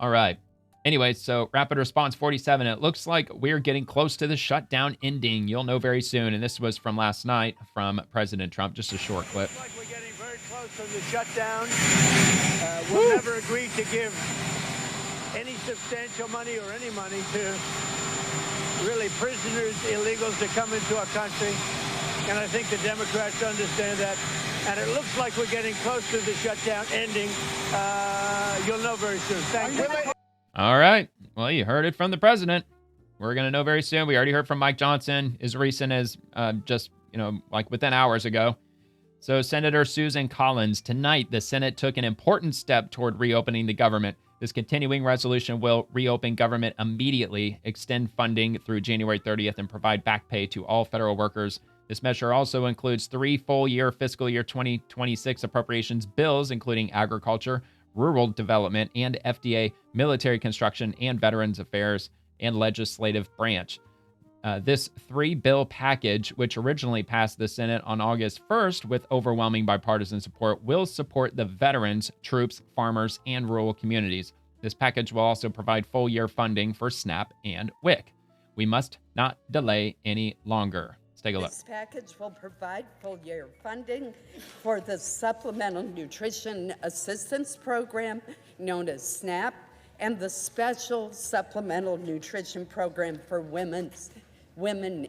All right. Anyway, so Rapid Response 47, it looks like we're getting close to the shutdown ending. You'll know very soon. And this was from last night from President Trump, just a short clip. Looks like we're getting very close to the shutdown. We'll never agree to give any substantial money or any money to really prisoners, illegals that come into our country. And I think the Democrats understand that. And it looks like we're getting close to the shutdown ending. You'll know very soon. Thank you. All right. Well, you heard it from the president. We're going to know very soon. We already heard from Mike Johnson as recent as just, like within hours ago. So Senator Susan Collins, tonight the Senate took an important step toward reopening the government. This continuing resolution will reopen government immediately, extend funding through January 30th, and provide back pay to all federal workers. This measure also includes 3 full-year fiscal year 2026 appropriations bills, including agriculture, rural development, and FDA, military construction, and veterans affairs, and legislative branch. This 3-bill package, which originally passed the Senate on August 1st with overwhelming bipartisan support, will support the veterans, troops, farmers, and rural communities. This package will also provide full-year funding for SNAP and WIC. We must not delay any longer. Take a look. This package will provide full-year funding for the Supplemental Nutrition Assistance Program, known as SNAP, and the Special Supplemental Nutrition Program for women,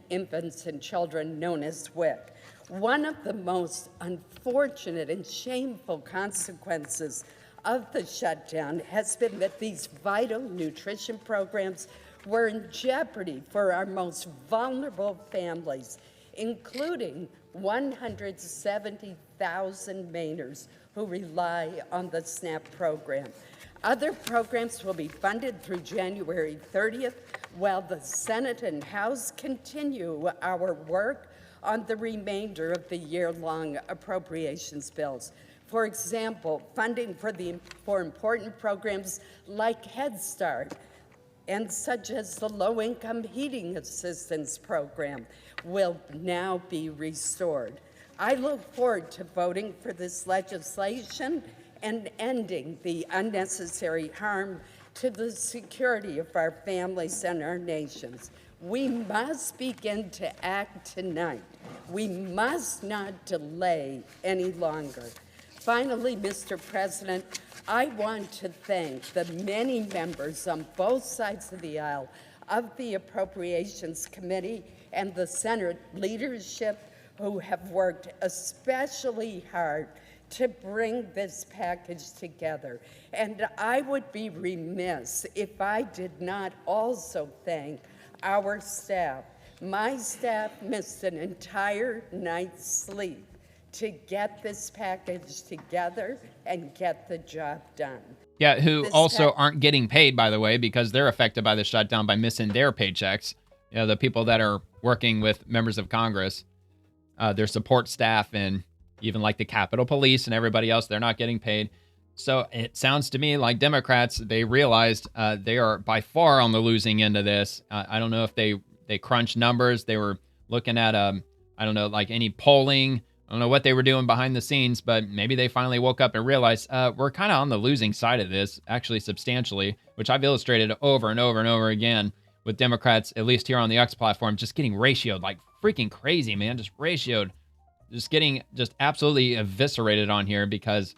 infants, and children, known as WIC. One of the most unfortunate and shameful consequences of the shutdown has been that these vital nutrition programs were in jeopardy for our most vulnerable families, including 170,000 Mainers who rely on the SNAP program. Other programs will be funded through January 30th, while the Senate and House continue our work on the remainder of the year-long appropriations bills. For example, funding for important programs like Head Start, and such as the Low-Income Heating Assistance Program, will now be restored. I look forward to voting for this legislation and ending the unnecessary harm to the security of our families and our nations. We must begin to act tonight. We must not delay any longer. Finally, Mr. President, I want to thank the many members on both sides of the aisle of the Appropriations Committee and the Senate leadership who have worked especially hard to bring this package together. And I would be remiss if I did not also thank our staff. My staff missed an entire night's sleep to get this package together and get the job done. Yeah, who also aren't getting paid, by the way, because they're affected by the shutdown by missing their paychecks. The people that are working with members of Congress, their support staff, and even like the Capitol Police and everybody else, they're not getting paid. So it sounds to me like Democrats, they realized they are by far on the losing end of this. I don't know if they crunched numbers. They were looking at, like any polling. I don't know what they were doing behind the scenes, but maybe they finally woke up and realized we're kind of on the losing side of this, actually substantially, which I've illustrated over and over and over again with Democrats, at least here on the X platform, just getting ratioed like freaking crazy, man. Just ratioed, just getting just absolutely eviscerated on here because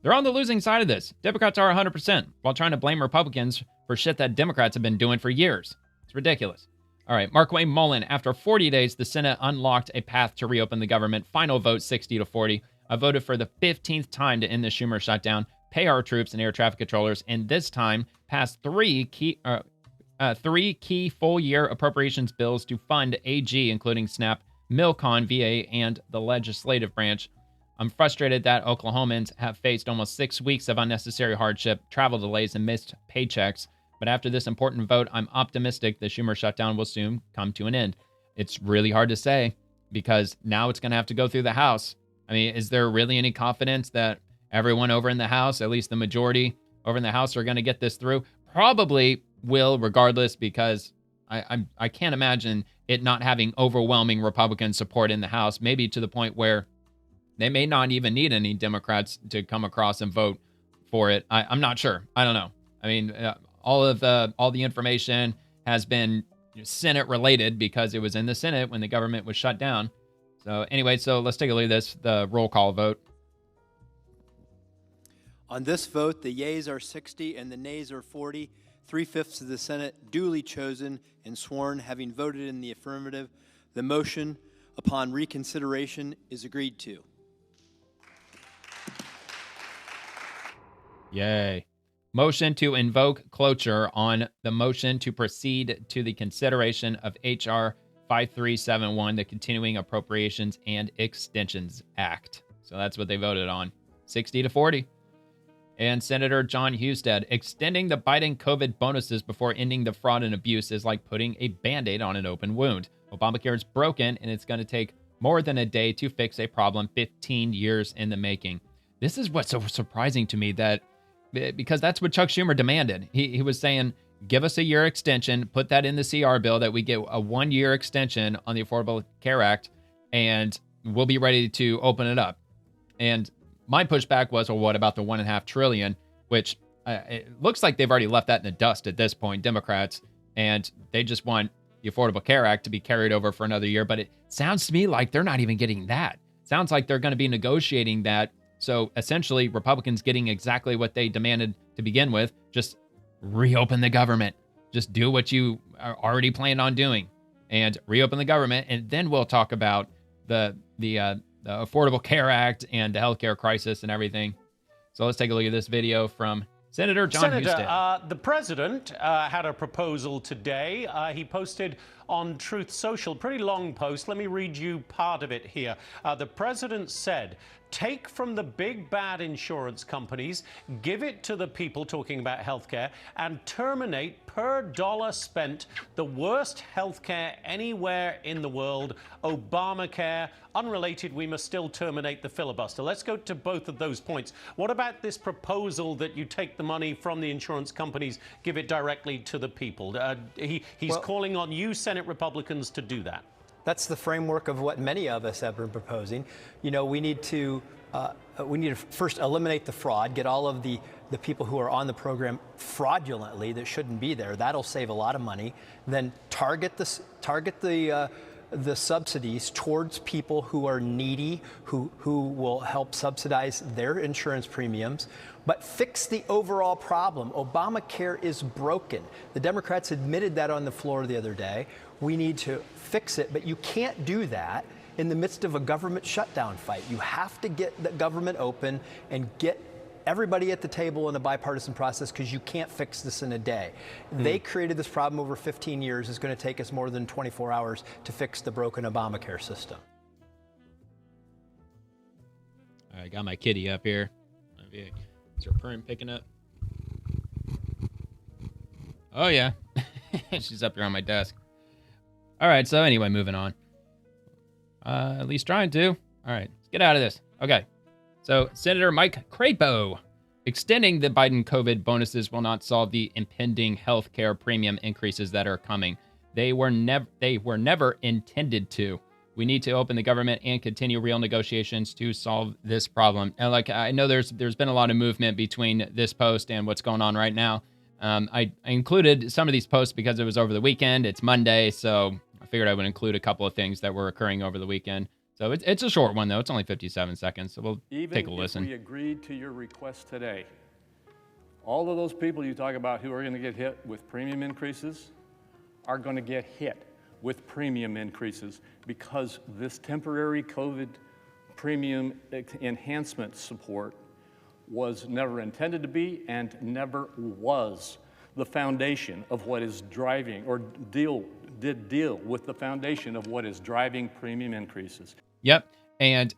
they're on the losing side of this. Democrats are 100% while trying to blame Republicans for shit that Democrats have been doing for years. It's ridiculous. All right, Markwayne Mullen, after 40 days, the Senate unlocked a path to reopen the government. Final vote, 60-40. I voted for the 15th time to end the Schumer shutdown, pay our troops and air traffic controllers, and this time passed three key full-year appropriations bills to fund AG, including SNAP, Milcon, VA, and the legislative branch. I'm frustrated that Oklahomans have faced almost 6 weeks of unnecessary hardship, travel delays, and missed paychecks. But after this important vote, I'm optimistic the Schumer shutdown will soon come to an end. It's really hard to say because now it's going to have to go through the House. I mean, is there really any confidence that everyone over in the House, at least the majority over in the House, are going to get this through? Probably will, regardless, because I can't imagine it not having overwhelming Republican support in the House, maybe to the point where they may not even need any Democrats to come across and vote for it. I'm not sure. I don't know. I mean, all the information has been Senate related because it was in the Senate when the government was shut down. So anyway, so let's take a look at this, the roll call vote. On this vote, the yeas are 60 and the nays are 40. 3/5 of the Senate duly chosen and sworn, having voted in the affirmative, the motion upon reconsideration is agreed to. Yay. Motion to invoke cloture on the motion to proceed to the consideration of H.R. 5371, the Continuing Appropriations and Extensions Act. So that's what they voted on, 60 to 40. And Senator John Husted, extending the Biden COVID bonuses before ending the fraud and abuse is like putting a Band-Aid on an open wound. Obamacare is broken, and it's going to take more than a day to fix a problem 15 years in the making. This is what's so surprising to me, that because that's what Chuck Schumer demanded. He was saying, give us a year extension, put that in the CR bill that we get a 1-year extension on the Affordable Care Act, and we'll be ready to open it up. And my pushback was, well, what about the $1.5 trillion, which it looks like they've already left that in the dust at this point, Democrats, and they just want the Affordable Care Act to be carried over for another year. But it sounds to me like they're not even getting that. Sounds like they're going to be negotiating that. So essentially, Republicans getting exactly what they demanded to begin with, just reopen the government. Just do what you are already planned on doing and reopen the government. And then we'll talk about the Affordable Care Act and the healthcare crisis and everything. So let's take a look at this video from Senator John Husted. The president had a proposal today. He posted on Truth Social, pretty long post. Let me read you part of it here. The president said, take from the big bad insurance companies, give it to the people, talking about healthcare, and terminate per dollar spent the worst healthcare anywhere in the world, Obamacare. Unrelated, we must still terminate the filibuster. Let's go to both of those points. What about this proposal that you take the money from the insurance companies, give it directly to the people? He's calling on you, Senate Republicans, to do that. That's the framework of what many of us have been proposing. You know, we need to first eliminate the fraud, get all of the people who are on the program fraudulently that shouldn't be there. That'll save a lot of money. Then target the subsidies towards people who are needy, who will help subsidize their insurance premiums, but fix the overall problem. Obamacare is broken. The Democrats admitted that on the floor the other day. We need to fix it, but you can't do that in the midst of a government shutdown fight. You have to get the government open and get everybody at the table in a bipartisan process, because you can't fix this in a day. They created this problem over 15 years. It's going to take us more than 24 hours to fix the broken Obamacare system. All right, got my kitty up here. Is her purring picking up? Oh, yeah. She's up here on my desk. All right, so anyway, moving on. At least trying to. All right, let's get out of this. Okay. So Senator Mike Crapo, extending the Biden COVID bonuses will not solve the impending health care premium increases that are coming. They were never intended to. We need to open the government and continue real negotiations to solve this problem. And like, I know there's been a lot of movement between this post and what's going on right now. I included some of these posts because it was over the weekend. It's Monday, so I figured I would include a couple of things that were occurring over the weekend. So it's a short one, though. It's only 57 seconds, so we'll take a listen. Even if we agreed to your request today, all of those people you talk about who are going to get hit with premium increases are going to get hit with premium increases, because this temporary COVID premium enhancement support was never intended to be and never was the foundation of what is driving, or did deal with the foundation of what is driving premium increases. Yep. And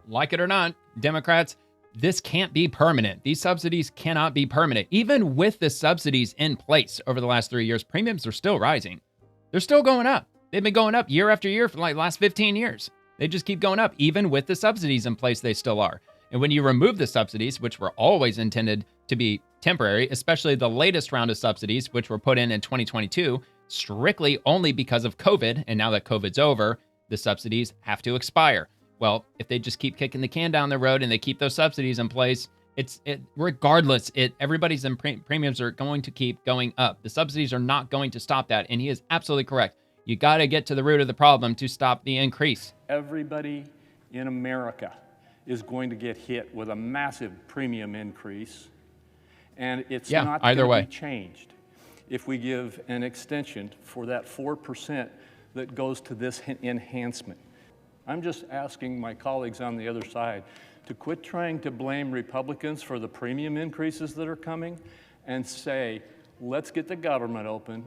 like it or not, Democrats, this can't be permanent. These subsidies cannot be permanent. Even with the subsidies in place over the last 3 years, premiums are still rising. They're still going up. They've been going up year after year for like the last 15 years. They just keep going up. Even with the subsidies in place, they still are. And when you remove the subsidies, which were always intended to be temporary, especially the latest round of subsidies, which were put in 2022, strictly only because of COVID, and now that COVID's over, the subsidies have to expire. Well, if they just keep kicking the can down the road and they keep those subsidies in place, Regardless, everybody's premiums are going to keep going up. The subsidies are not going to stop that, and he is absolutely correct. You got to get to the root of the problem to stop the increase. Everybody in America is going to get hit with a massive premium increase, and it's not going to be changed if we give an extension for that 4% that goes to this enhancement. I'm just asking my colleagues on the other side to quit trying to blame Republicans for the premium increases that are coming and say, let's get the government open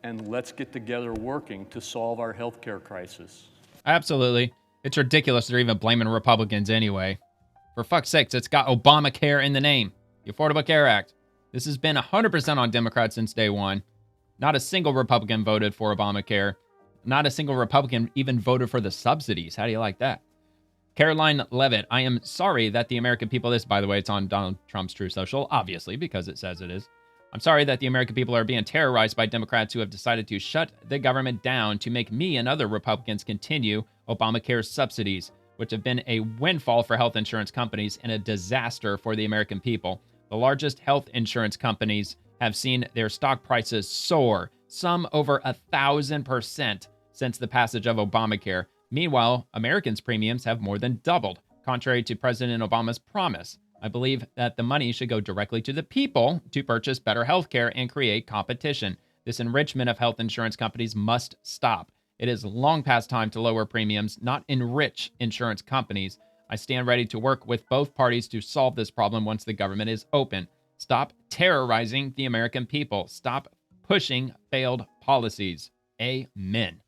and let's get together working to solve our healthcare crisis. Absolutely. It's ridiculous they're even blaming Republicans anyway. For fuck's sakes, it's got Obamacare in the name, the Affordable Care Act. This has been 100% on Democrats since day one. Not a single Republican voted for Obamacare. Not a single Republican even voted for the subsidies. How do you like that? Caroline Levitt, I am sorry that the American people, this, by the way, it's on Donald Trump's True Social, obviously, because it says it is. I'm sorry that the American people are being terrorized by Democrats who have decided to shut the government down to make me and other Republicans continue Obamacare's subsidies, which have been a windfall for health insurance companies and a disaster for the American people. The largest health insurance companies have seen their stock prices soar, some over 1,000% since the passage of Obamacare. Meanwhile, Americans' premiums have more than doubled, contrary to President Obama's promise. I believe that the money should go directly to the people to purchase better health care and create competition. This enrichment of health insurance companies must stop. It is long past time to lower premiums, not enrich insurance companies. I stand ready to work with both parties to solve this problem once the government is open. Stop terrorizing the American people. Stop pushing failed policies. Amen.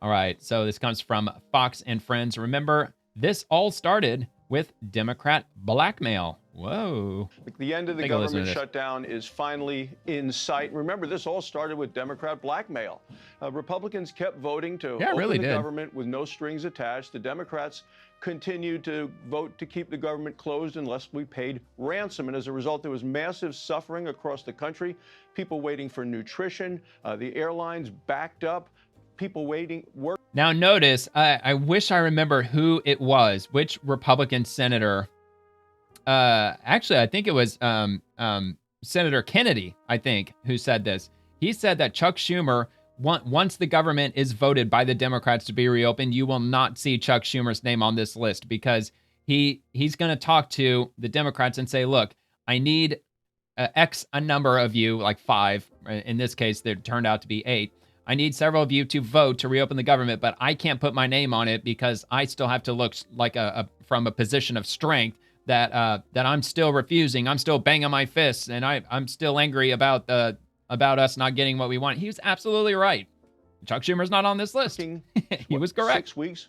All right, so this comes from Fox and Friends. Remember, this all started with Democrat blackmail. Whoa. The end of the government shutdown is finally in sight. Remember, this all started with Democrat blackmail. Republicans kept voting to open the government with no strings attached. The Democrats continued to vote to keep the government closed unless we paid ransom. And as a result, there was massive suffering across the country, people waiting for nutrition, the airlines backed up, people waiting, work. Now notice, I wish I remember who it was, which Republican senator. Actually, I think it was Senator Kennedy, I think, who said this. He said that Chuck Schumer, once the government is voted by the Democrats to be reopened, you will not see Chuck Schumer's name on this list because he's going to talk to the Democrats and say, look, I need a number of you, like 5. In this case, there turned out to be 8. I need several of you to vote to reopen the government, but I can't put my name on it because I still have to look like from a position of strength that I'm still refusing. I'm still banging my fists, and I'm still angry about us not getting what we want. He was absolutely right. Chuck Schumer's not on this list. He was correct. 6 weeks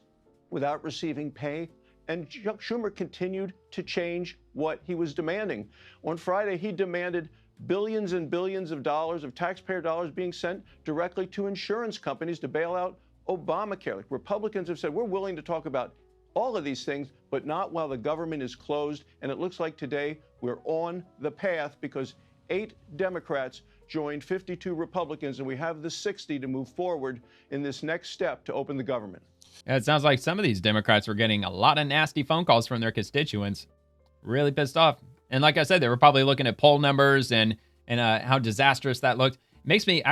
without receiving pay, and Chuck Schumer continued to change what he was demanding. On Friday, he demanded billions and billions of dollars of taxpayer dollars being sent directly to insurance companies to bail out Obamacare. Republicans have said, we're willing to talk about all of these things, but not while the government is closed. And it looks like today we're on the path because 8 Democrats joined 52 Republicans, and we have the 60 to move forward in this next step to open the government. Yeah, it sounds like some of these Democrats were getting a lot of nasty phone calls from their constituents. Really pissed off. And like I said, they were probably looking at poll numbers and how disastrous that looked. Makes me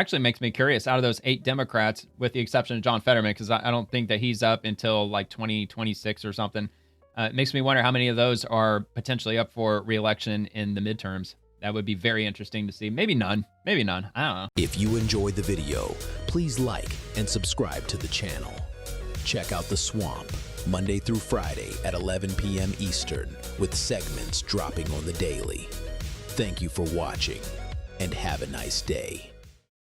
curious, out of those 8 Democrats, with the exception of John Fetterman, because I don't think that he's up until like 2026 or something. It makes me wonder how many of those are potentially up for re-election in the midterms. That would be very interesting to see. Maybe none. Maybe none. I don't know. If you enjoyed the video, please like and subscribe to the channel. Check out The Swamp, Monday through Friday at 11 p.m. Eastern, with segments dropping on the daily. Thank you for watching, and have a nice day.